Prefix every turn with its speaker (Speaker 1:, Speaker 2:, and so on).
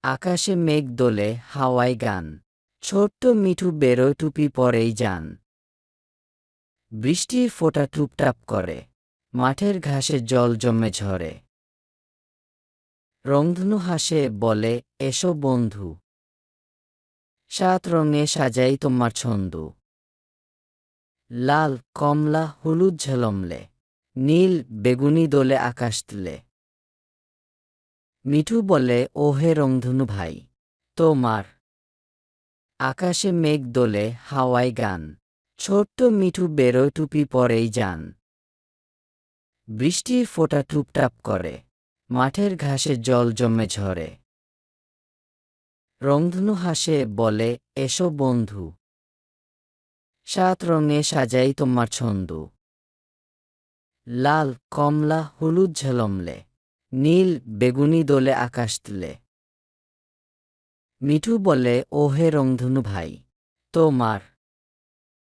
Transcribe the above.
Speaker 1: আকাশে মেঘ দোলে, হাওয়ায় গান। ছোট্ট মিঠু বেরোয় টুপি পরেই যান। বৃষ্টির ফোঁটা টুপটাপ করে, মাঠের ঘাসে জল জমে ঝরে। রংধনু হাসে বলে, এসো বন্ধু, 7 রঙে সাজাই তোমার ছন্দু। লাল, কমলা, হলুদ ঝলমলে, নীল বেগুনি দোলে আকাশ তুলে। মিঠু বলে, ও হে রংধনু ভাই, তোমার। আকাশে মেঘ দোলে, হাওয়ায় গান। ছোট্ট মিঠু বেরোয় টুপি পরেই যান। বৃষ্টির ফোঁটা টুপটাপ করে, মাঠের ঘাসে জল জমে ঝরে। রংধনু হাসে বলে, এসো বন্ধু, 7 রঙে সাজাই তোমার ছন্দু। লাল, কমলা, হলুদ ঝলমলে, নীল বেগুনি দোলে আকাশ তুলে। মিঠু বলে, ও হে রংধনু ভাই, তোমার।